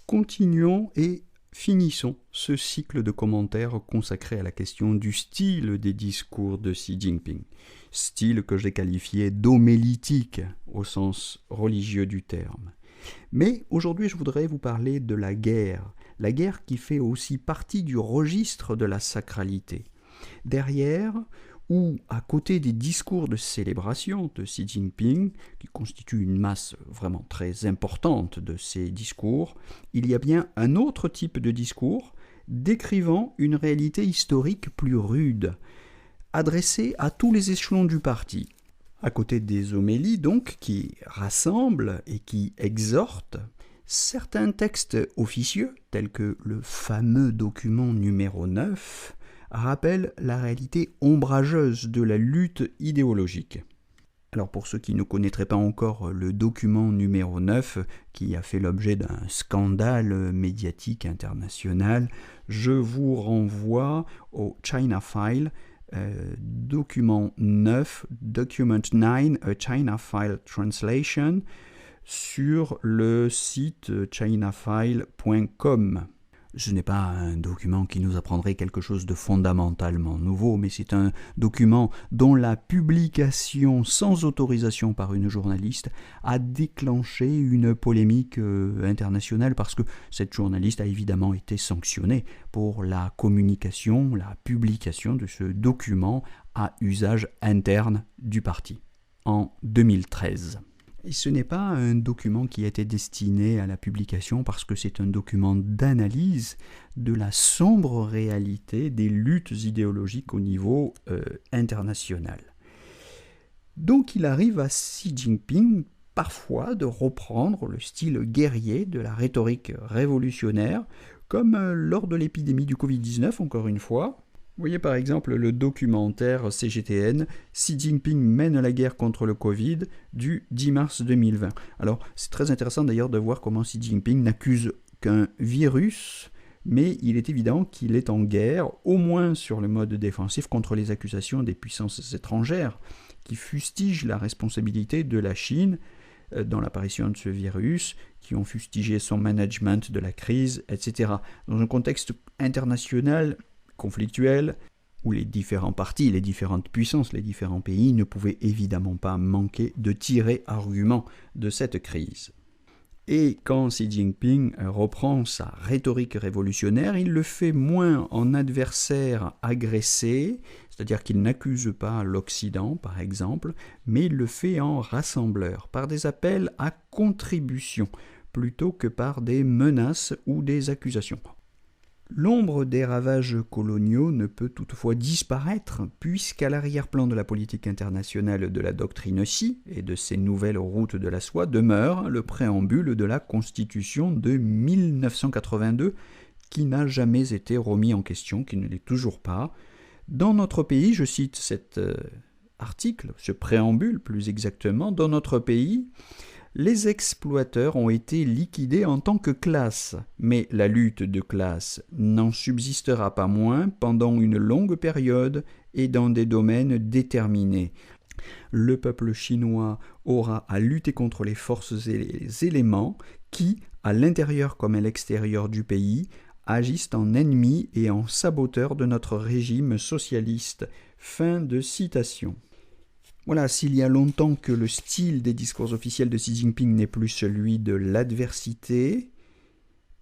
Continuons et finissons ce cycle de commentaires consacré à la question du style des discours de Xi Jinping. Style que j'ai qualifié d'homélitique au sens religieux du terme. Mais aujourd'hui, je voudrais vous parler de la guerre qui fait aussi partie du registre de la sacralité. Derrière, ou à côté des discours de célébration de Xi Jinping, qui constituent une masse vraiment très importante de ces discours, il y a bien un autre type de discours décrivant une réalité historique plus rude, adressée à tous les échelons du parti. À côté des homélies, donc, qui rassemblent et qui exhortent, certains textes officieux, tels que le fameux document numéro 9, rappellent la réalité ombrageuse de la lutte idéologique. Alors pour ceux qui ne connaîtraient pas encore le document numéro 9, qui a fait l'objet d'un scandale médiatique international, je vous renvoie au China File, document 9, Document 9, a China File Translation, sur le site chinafile.com. Ce n'est pas un document qui nous apprendrait quelque chose de fondamentalement nouveau, mais c'est un document dont la publication sans autorisation par une journaliste a déclenché une polémique internationale parce que cette journaliste a évidemment été sanctionnée pour la communication, la publication de ce document à usage interne du parti en 2013. Et ce n'est pas un document qui a été destiné à la publication parce que c'est un document d'analyse de la sombre réalité des luttes idéologiques au niveau international. Donc il arrive à Xi Jinping parfois de reprendre le style guerrier de la rhétorique révolutionnaire, comme lors de l'épidémie du Covid-19 encore une fois. Vous voyez par exemple le documentaire CGTN « Xi Jinping mène la guerre contre le Covid » du 10 mars 2020. Alors c'est très intéressant d'ailleurs de voir comment Xi Jinping n'accuse qu'un virus, mais il est évident qu'il est en guerre, au moins sur le mode défensif, contre les accusations des puissances étrangères qui fustigent la responsabilité de la Chine dans l'apparition de ce virus, qui ont fustigé son management de la crise, etc. Dans un contexte international conflictuel, où les différents partis, les différentes puissances, les différents pays ne pouvaient évidemment pas manquer de tirer argument de cette crise. Et quand Xi Jinping reprend sa rhétorique révolutionnaire, il le fait moins en adversaire agressé, c'est-à-dire qu'il n'accuse pas l'Occident, par exemple, mais il le fait en rassembleur, par des appels à contribution, plutôt que par des menaces ou des accusations. L'ombre des ravages coloniaux ne peut toutefois disparaître, puisqu'à l'arrière-plan de la politique internationale de la doctrine Xi et de ses nouvelles routes de la soie demeure le préambule de la Constitution de 1982, qui n'a jamais été remis en question, qui ne l'est toujours pas. Dans notre pays, je cite cet article, ce préambule plus exactement, dans notre pays, les exploiteurs ont été liquidés en tant que classe, mais la lutte de classe n'en subsistera pas moins pendant une longue période et dans des domaines déterminés. Le peuple chinois aura à lutter contre les forces et les éléments qui, à l'intérieur comme à l'extérieur du pays, agissent en ennemis et en saboteurs de notre régime socialiste. Fin de citation. Voilà, s'il y a longtemps que le style des discours officiels de Xi Jinping n'est plus celui de l'adversité,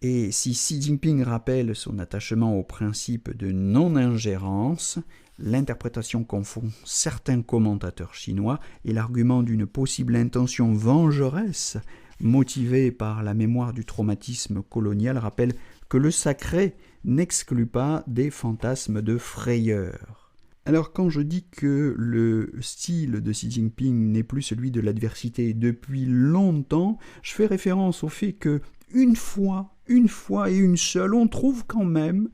et si Xi Jinping rappelle son attachement au principe de non-ingérence, l'interprétation qu'en font certains commentateurs chinois et l'argument d'une possible intention vengeresse motivée par la mémoire du traumatisme colonial rappellent que le sacré n'exclut pas des fantasmes de frayeur. Alors quand je dis que le style de Xi Jinping n'est plus celui de l'adversité depuis longtemps, je fais référence au fait que une fois et une seule, on trouve quand même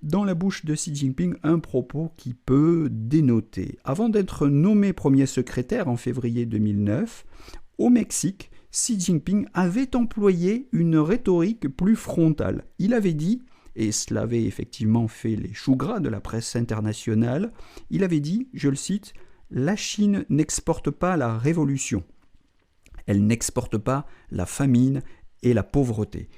dans la bouche de Xi Jinping un propos qui peut dénoter. Avant d'être nommé premier secrétaire en février 2009, au Mexique, Xi Jinping avait employé une rhétorique plus frontale. Il avait dit, et cela avait effectivement fait les choux gras de la presse internationale, il avait dit, je le cite, « La Chine n'exporte pas la révolution. Elle n'exporte pas la famine et la pauvreté.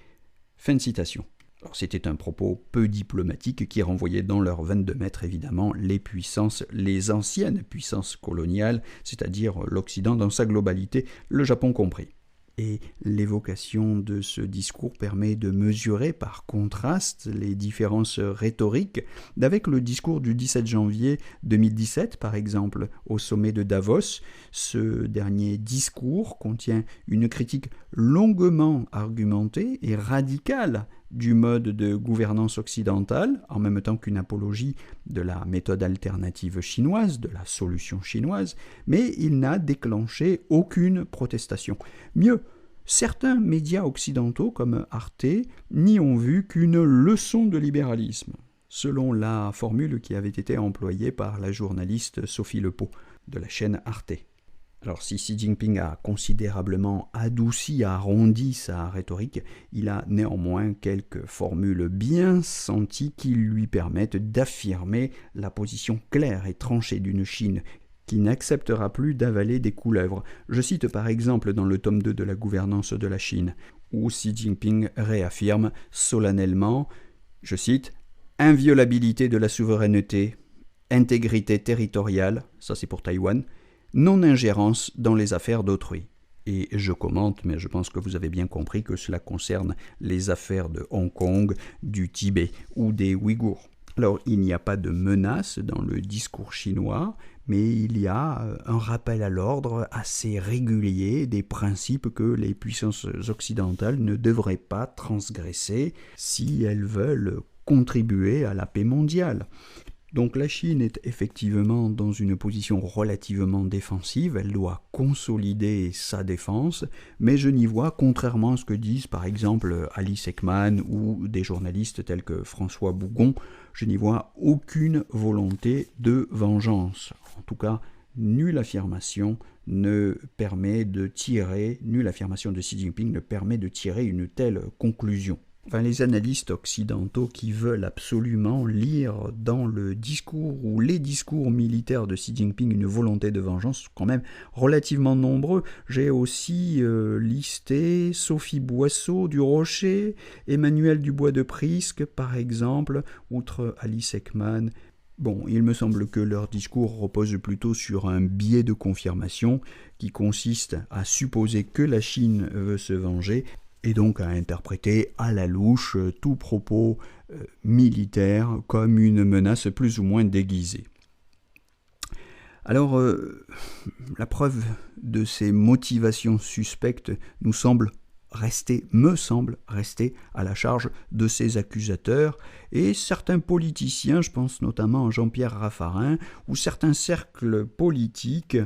Fin de citation. Alors, c'était un propos peu diplomatique qui renvoyait dans leurs 22 mètres évidemment les anciennes puissances coloniales, c'est-à-dire l'Occident dans sa globalité, le Japon compris. Et l'évocation de ce discours permet de mesurer par contraste les différences rhétoriques d'avec le discours du 17 janvier 2017 par exemple au sommet de Davos. Ce dernier discours contient une critique longuement argumentée et radicale du mode de gouvernance occidentale, en même temps qu'une apologie de la méthode alternative chinoise, de la solution chinoise, mais il n'a déclenché aucune protestation. Mieux, certains médias occidentaux comme Arte n'y ont vu qu'une leçon de libéralisme, selon la formule qui avait été employée par la journaliste Sophie Lepeau de la chaîne Arte. Alors si Xi Jinping a considérablement adouci, arrondi sa rhétorique, il a néanmoins quelques formules bien senties qui lui permettent d'affirmer la position claire et tranchée d'une Chine qui n'acceptera plus d'avaler des couleuvres. Je cite par exemple dans le tome 2 de la gouvernance de la Chine, où Xi Jinping réaffirme solennellement, je cite, « inviolabilité de la souveraineté, intégrité territoriale », ça c'est pour Taïwan, non-ingérence dans les affaires d'autrui. Et je commente, mais je pense que vous avez bien compris que cela concerne les affaires de Hong Kong, du Tibet ou des Ouïghours. Alors, il n'y a pas de menace dans le discours chinois, mais il y a un rappel à l'ordre assez régulier des principes que les puissances occidentales ne devraient pas transgresser si elles veulent contribuer à la paix mondiale. Donc la Chine est effectivement dans une position relativement défensive, elle doit consolider sa défense, mais je n'y vois, contrairement à ce que disent par exemple Alice Ekman ou des journalistes tels que François Bougon, je n'y vois aucune volonté de vengeance. En tout cas, nulle affirmation de Xi Jinping ne permet de tirer une telle conclusion. Enfin, les analystes occidentaux qui veulent absolument lire dans le discours ou les discours militaires de Xi Jinping une volonté de vengeance sont quand même relativement nombreux. J'ai aussi listé Sophie Boisseau du Rocher, Emmanuel Dubois de Prisque par exemple, outre Alice Ekman. Bon, il me semble que leur discours repose plutôt sur un biais de confirmation qui consiste à supposer que la Chine veut se venger et donc à interpréter à la louche tout propos militaire comme une menace plus ou moins déguisée. Alors, la preuve de ces motivations suspectes me semble rester à la charge de ces accusateurs et certains politiciens, je pense notamment à Jean-Pierre Raffarin, ou certains cercles politiques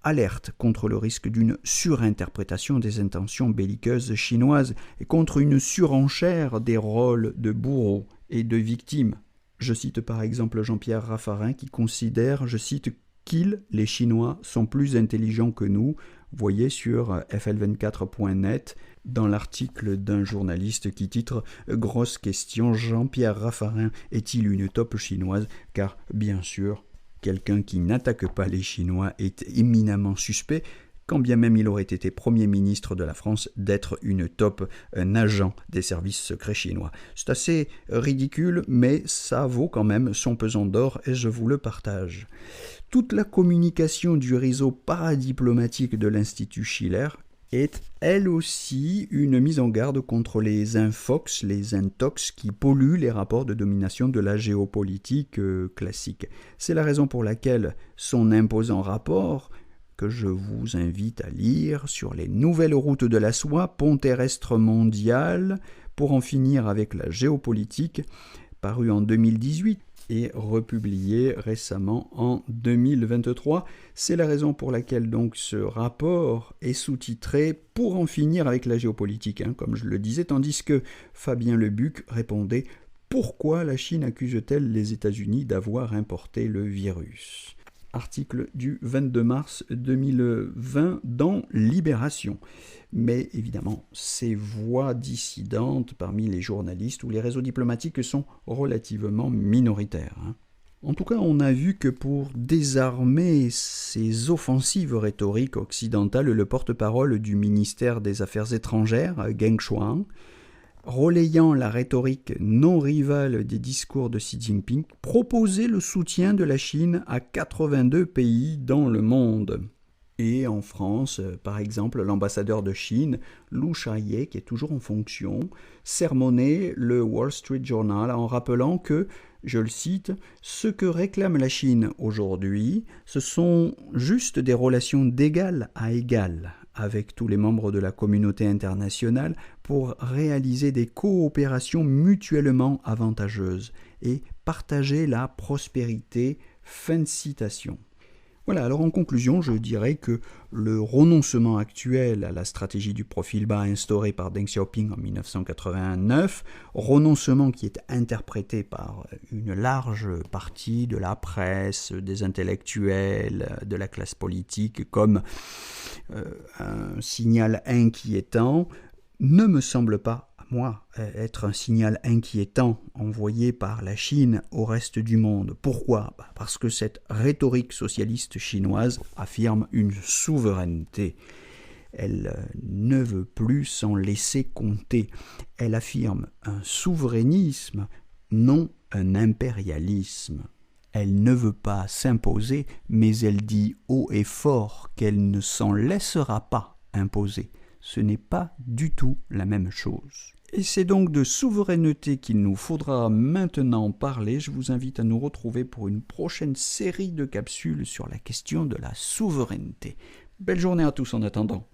alertent contre le risque d'une surinterprétation des intentions belliqueuses chinoises et contre une surenchère des rôles de bourreaux et de victimes. Je cite par exemple Jean-Pierre Raffarin qui considère, je cite, qu'ils, les Chinois, sont plus intelligents que nous. Vous voyez sur fl24.net, dans l'article d'un journaliste qui titre « Grosse question, Jean-Pierre Raffarin est-il une taupe chinoise ?» Car, bien sûr, quelqu'un qui n'attaque pas les Chinois est éminemment suspect, quand bien même il aurait été Premier ministre de la France, d'être une taupe, un agent des services secrets chinois. C'est assez ridicule, mais ça vaut quand même son pesant d'or et je vous le partage. Toute la communication du réseau paradiplomatique de l'Institut Schiller est elle aussi une mise en garde contre les infox, les intox qui polluent les rapports de domination de la géopolitique classique. C'est la raison pour laquelle son imposant rapport, que je vous invite à lire, sur les nouvelles routes de la soie, pont terrestre mondial, pour en finir avec la géopolitique, paru en 2018, et republié récemment en 2023. C'est la raison pour laquelle donc ce rapport est sous-titré « Pour en finir avec la géopolitique », comme je le disais, tandis que Fabien Lebuc répondait « Pourquoi la Chine accuse-t-elle les États-Unis d'avoir importé le virus ?» Article du 22 mars 2020 dans Libération. Mais évidemment, ces voix dissidentes parmi les journalistes ou les réseaux diplomatiques sont relativement minoritaires. En tout cas, on a vu que pour désarmer ces offensives rhétoriques occidentales, le porte-parole du ministère des Affaires étrangères, Geng Shuang, relayant la rhétorique non rivale des discours de Xi Jinping, proposait le soutien de la Chine à 82 pays dans le monde. Et en France, par exemple, l'ambassadeur de Chine, Lu Shaye, qui est toujours en fonction, sermonnait le Wall Street Journal en rappelant que, je le cite, « Ce que réclame la Chine aujourd'hui, ce sont juste des relations d'égal à égal avec tous les membres de la communauté internationale pour réaliser des coopérations mutuellement avantageuses et partager la prospérité. » Fin de citation. Voilà, alors en conclusion, je dirais que le renoncement actuel à la stratégie du profil bas instaurée par Deng Xiaoping en 1989, renoncement qui est interprété par une large partie de la presse, des intellectuels, de la classe politique comme un signal inquiétant, ne me semble pas moi, être un signal inquiétant envoyé par la Chine au reste du monde. Pourquoi ? Parce que cette rhétorique socialiste chinoise affirme une souveraineté. Elle ne veut plus s'en laisser compter. Elle affirme un souverainisme, non un impérialisme. Elle ne veut pas s'imposer, mais elle dit haut et fort qu'elle ne s'en laissera pas imposer. Ce n'est pas du tout la même chose. Et c'est donc de souveraineté qu'il nous faudra maintenant parler. Je vous invite à nous retrouver pour une prochaine série de capsules sur la question de la souveraineté. Belle journée à tous en attendant.